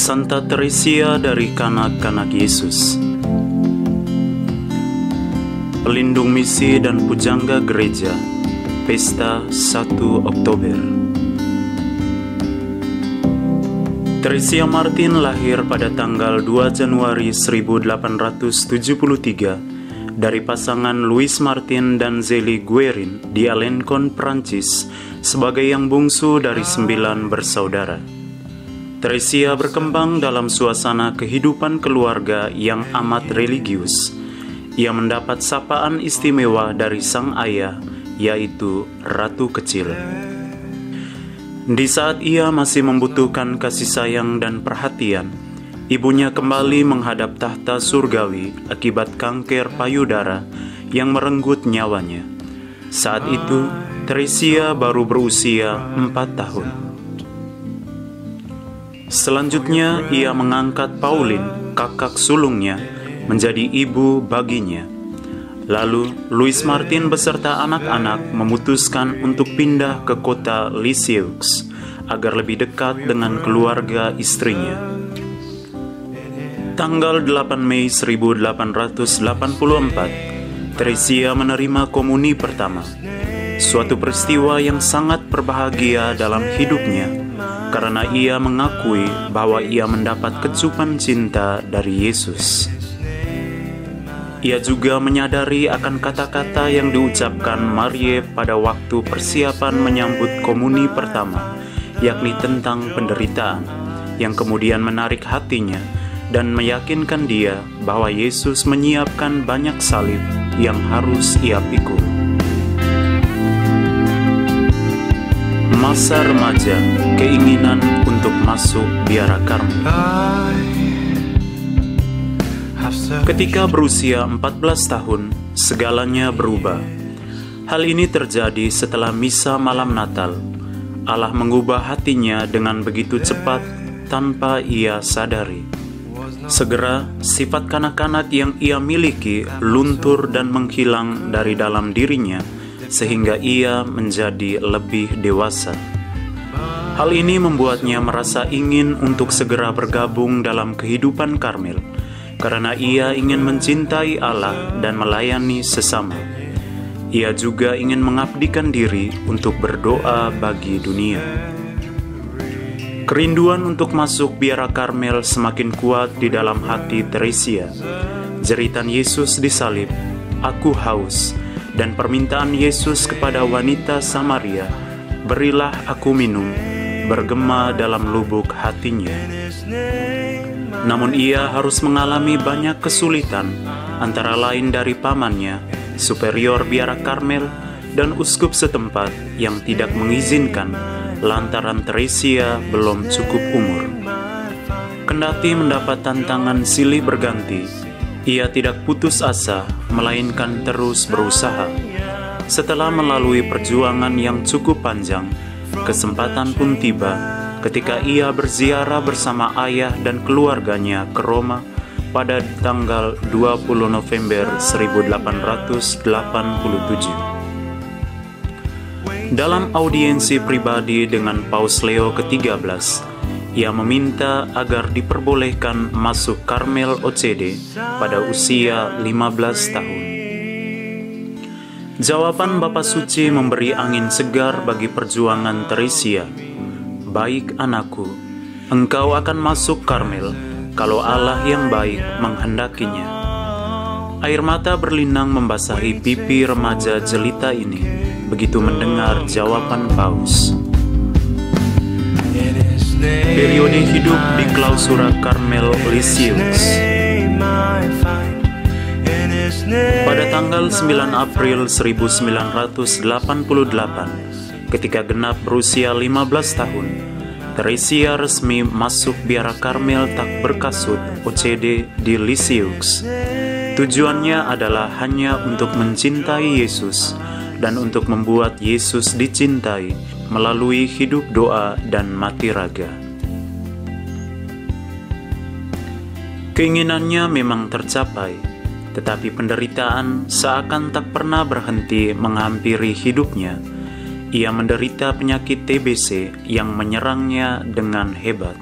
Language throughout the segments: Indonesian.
Santa Teresia dari kanak-kanak Yesus, pelindung misi dan pujangga gereja, Pesta 1 Oktober. Teresia Martin lahir pada tanggal 2 Januari 1873 dari pasangan Louis Martin dan Zélie Guérin di Alencon, Prancis, sebagai yang bungsu dari 9 bersaudara. Teresia berkembang dalam suasana kehidupan keluarga yang amat religius. Ia mendapat sapaan istimewa dari sang ayah, yaitu Ratu Kecil. Di saat ia masih membutuhkan kasih sayang dan perhatian, ibunya kembali menghadap tahta surgawi akibat kanker payudara yang merenggut nyawanya. Saat itu, Teresia baru berusia 4 tahun. Selanjutnya, ia mengangkat Pauline, kakak sulungnya, menjadi ibu baginya. Lalu, Louis Martin beserta anak-anak memutuskan untuk pindah ke kota Lisieux agar lebih dekat dengan keluarga istrinya. Tanggal 8 Mei 1884, Teresia menerima komuni pertama, suatu peristiwa yang sangat berbahagia dalam hidupnya, karena ia mengakui bahwa ia mendapat kecupan cinta dari Yesus. Ia juga menyadari akan kata-kata yang diucapkan Marie pada waktu persiapan menyambut komuni pertama, yakni tentang penderitaan, yang kemudian menarik hatinya dan meyakinkan dia bahwa Yesus menyiapkan banyak salib yang harus ia pikul. Masa remaja, keinginan untuk masuk biara Karmel. Ketika berusia 14 tahun, segalanya berubah. Hal ini terjadi setelah misa malam Natal. Allah mengubah hatinya dengan begitu cepat tanpa ia sadari. Segera, sifat kanak-kanak yang ia miliki luntur dan menghilang dari dalam dirinya, sehingga ia menjadi lebih dewasa. Hal ini membuatnya merasa ingin untuk segera bergabung dalam kehidupan Karmel, karena ia ingin mencintai Allah dan melayani sesama. Ia juga ingin mengabdikan diri untuk berdoa bagi dunia. Kerinduan untuk masuk biara Karmel semakin kuat di dalam hati Teresia. Jeritan Yesus disalib, "Aku haus," dan permintaan Yesus kepada wanita Samaria, "Berilah aku minum," bergema dalam lubuk hatinya. Namun ia harus mengalami banyak kesulitan, antara lain dari pamannya, superior biara Karmel, dan uskup setempat yang tidak mengizinkan lantaran Teresia belum cukup umur. Kendati mendapat tantangan silih berganti, ia tidak putus asa, melainkan terus berusaha. Setelah melalui perjuangan yang cukup panjang, kesempatan pun tiba ketika ia berziarah bersama ayah dan keluarganya ke Roma pada tanggal 20 November 1887. Dalam audiensi pribadi dengan Paus Leo ke-13, ia meminta agar diperbolehkan masuk Karmel OCD pada usia 15 tahun. Jawaban Bapa Suci memberi angin segar bagi perjuangan Teresia. "Baik anakku, engkau akan masuk Karmel kalau Allah yang baik menghendakinya." Air mata berlinang membasahi pipi remaja jelita ini begitu mendengar jawaban Paus. Periode hidup di Klausura Karmel Lisieux. Pada tanggal 9 April 1988, ketika genap berusia 15 tahun, Teresia resmi masuk biara Karmel tak berkasut OCD di Lisieux. Tujuannya adalah hanya untuk mencintai Yesus dan untuk membuat Yesus dicintai melalui hidup doa dan mati raga. Keinginannya memang tercapai, tetapi penderitaan seakan tak pernah berhenti menghampiri hidupnya. Ia menderita penyakit TBC yang menyerangnya dengan hebat.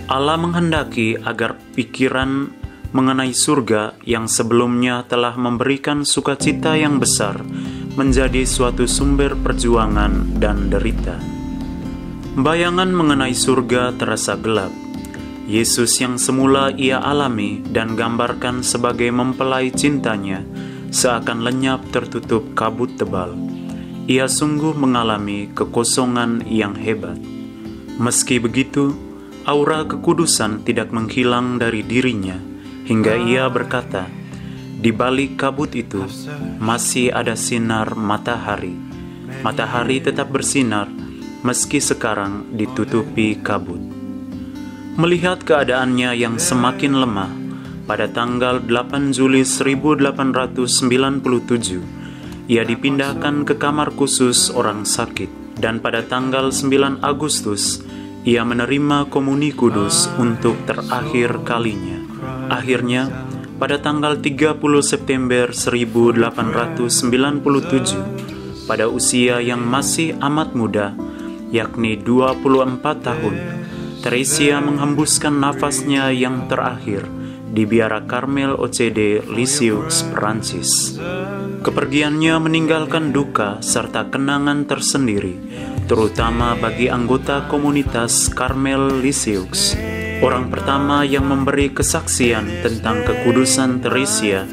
Allah menghendaki agar pikiran mengenai surga yang sebelumnya telah memberikan sukacita yang besar menjadi suatu sumber perjuangan dan derita. Bayangan mengenai surga terasa gelap. Yesus yang semula ia alami dan gambarkan sebagai mempelai cintanya seakan lenyap tertutup kabut tebal. Ia sungguh mengalami kekosongan yang hebat. Meski begitu, aura kekudusan tidak menghilang dari dirinya, hingga ia berkata, "Di balik kabut itu masih ada sinar matahari. Matahari tetap bersinar meski sekarang ditutupi kabut." Melihat keadaannya yang semakin lemah, pada tanggal 8 Juli 1897, ia dipindahkan ke kamar khusus orang sakit, dan pada tanggal 9 Agustus, ia menerima komuni kudus untuk terakhir kalinya. Akhirnya, pada tanggal 30 September 1897, pada usia yang masih amat muda, yakni 24 tahun, Teresia menghembuskan nafasnya yang terakhir di Biara Karmel OCD Lisieux, Prancis. Kepergiannya meninggalkan duka serta kenangan tersendiri, terutama bagi anggota komunitas Karmel Lisieux. Orang pertama yang memberi kesaksian tentang kekudusan Teresia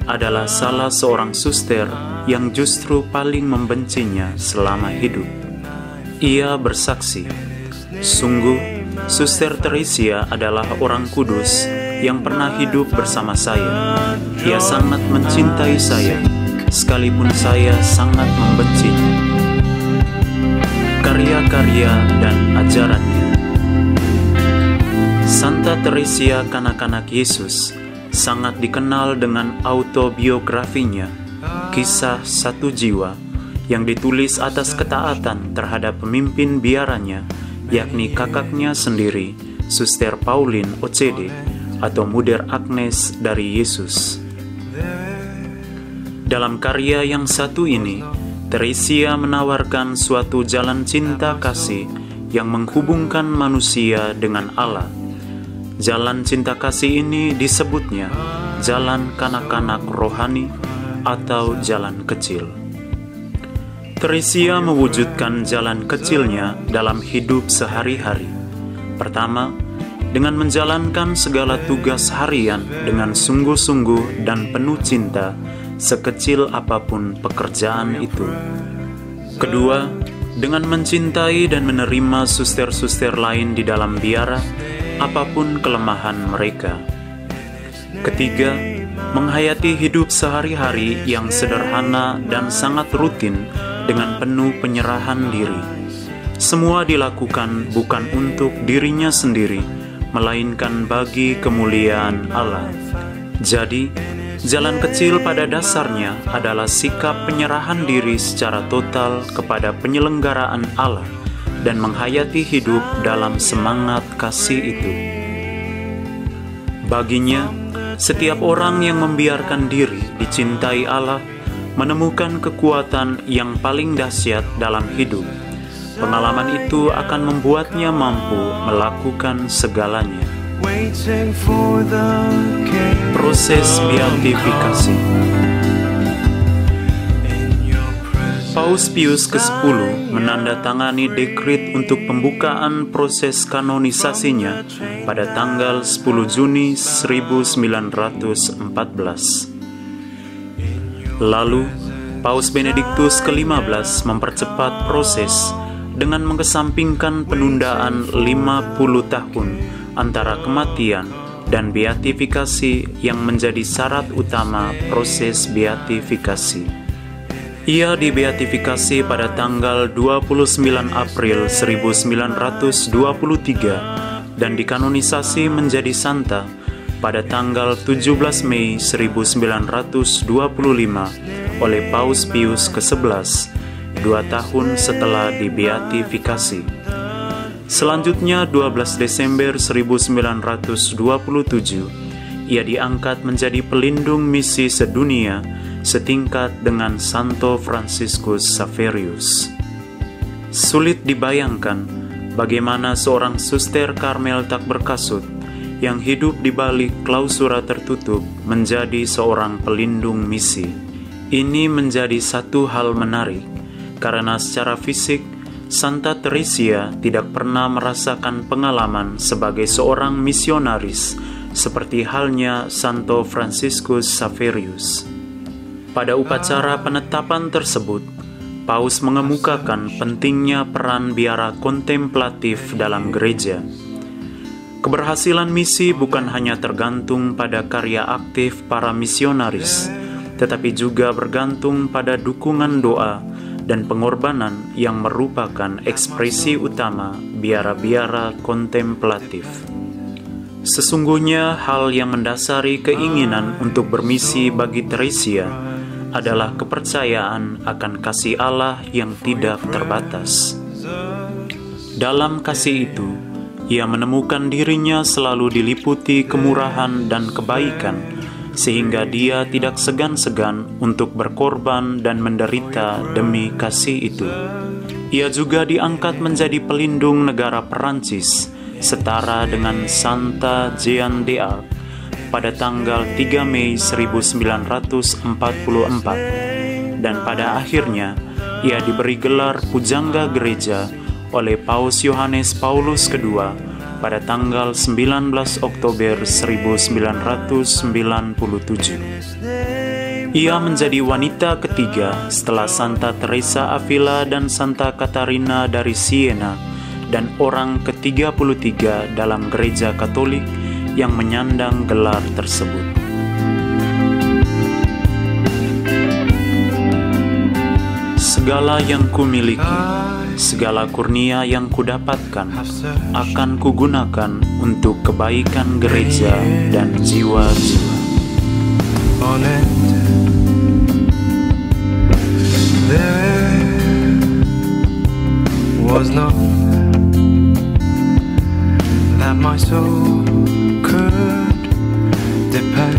adalah salah seorang suster yang justru paling membencinya selama hidup. Ia bersaksi, "Sungguh, Suster Teresia adalah orang kudus yang pernah hidup bersama saya. Ia sangat mencintai saya, sekalipun saya sangat membencinya." Karya-karya dan ajarannya. Santa Teresia Kanak-kanak Yesus sangat dikenal dengan autobiografinya, Kisah Satu Jiwa, yang ditulis atas ketaatan terhadap pemimpin biaranya, yakni kakaknya sendiri, Suster Pauline OCD atau Muder Agnes dari Yesus. Dalam karya yang satu ini, Teresia menawarkan suatu jalan cinta kasih yang menghubungkan manusia dengan Allah. Jalan cinta kasih ini disebutnya jalan kanak-kanak rohani atau jalan kecil. Teresia mewujudkan jalan kecilnya dalam hidup sehari-hari. Pertama, dengan menjalankan segala tugas harian dengan sungguh-sungguh dan penuh cinta, sekecil apapun pekerjaan itu. Kedua, dengan mencintai dan menerima suster-suster lain di dalam biara, apapun kelemahan mereka. Ketiga, menghayati hidup sehari-hari yang sederhana dan sangat rutin dengan penuh penyerahan diri. Semua dilakukan bukan untuk dirinya sendiri, melainkan bagi kemuliaan Allah. Jadi, jalan kecil pada dasarnya adalah sikap penyerahan diri secara total kepada penyelenggaraan Allah dan menghayati hidup dalam semangat kasih itu. Baginya, setiap orang yang membiarkan diri dicintai Allah menemukan kekuatan yang paling dahsyat dalam hidup. Pengalaman itu akan membuatnya mampu melakukan segalanya. Proses beatifikasi. Paus Pius ke-10 menandatangani dekret untuk pembukaan proses kanonisasinya pada tanggal 10 Juni 1914. Lalu, Paus Benediktus ke-15 mempercepat proses dengan mengesampingkan penundaan 50 tahun antara kematian dan beatifikasi yang menjadi syarat utama proses beatifikasi. Ia dibeatifikasi pada tanggal 29 April 1923 dan dikanonisasi menjadi santa pada tanggal 17 Mei 1925 oleh Paus Pius ke-11, 2 tahun setelah dibeatifikasi. Selanjutnya 12 Desember 1927, ia diangkat menjadi pelindung misi sedunia setingkat dengan Santo Franciscus Xaverius. Sulit dibayangkan bagaimana seorang suster Karmel tak berkasut yang hidup di balik klausura tertutup menjadi seorang pelindung misi. Ini menjadi satu hal menarik, karena secara fisik, Santa Teresia tidak pernah merasakan pengalaman sebagai seorang misionaris, seperti halnya Santo Franciscus Xaverius. Pada upacara penetapan tersebut, Paus mengemukakan pentingnya peran biara kontemplatif dalam gereja. Keberhasilan misi bukan hanya tergantung pada karya aktif para misionaris, tetapi juga bergantung pada dukungan doa dan pengorbanan yang merupakan ekspresi utama biara-biara kontemplatif. Sesungguhnya hal yang mendasari keinginan untuk bermisi bagi Teresia adalah kepercayaan akan kasih Allah yang tidak terbatas. Dalam kasih itu, ia menemukan dirinya selalu diliputi kemurahan dan kebaikan, sehingga dia tidak segan-segan untuk berkorban dan menderita demi kasih itu. Ia juga diangkat menjadi pelindung negara Perancis, setara dengan Santa Jeanne d'Arc, pada tanggal 3 Mei 1944, dan pada akhirnya ia diberi gelar Pujangga Gereja oleh Paus Yohanes Paulus II pada tanggal 19 Oktober 1997. Ia menjadi wanita ketiga setelah Santa Teresa Avila dan Santa Katarina dari Siena, dan orang ke-33 dalam gereja Katolik yang menyandang gelar tersebut. Segala yang kumiliki, segala kurnia yang kudapatkan, akan kugunakan untuk kebaikan gereja dan jiwa-jiwa. There was nothing that my soul could depend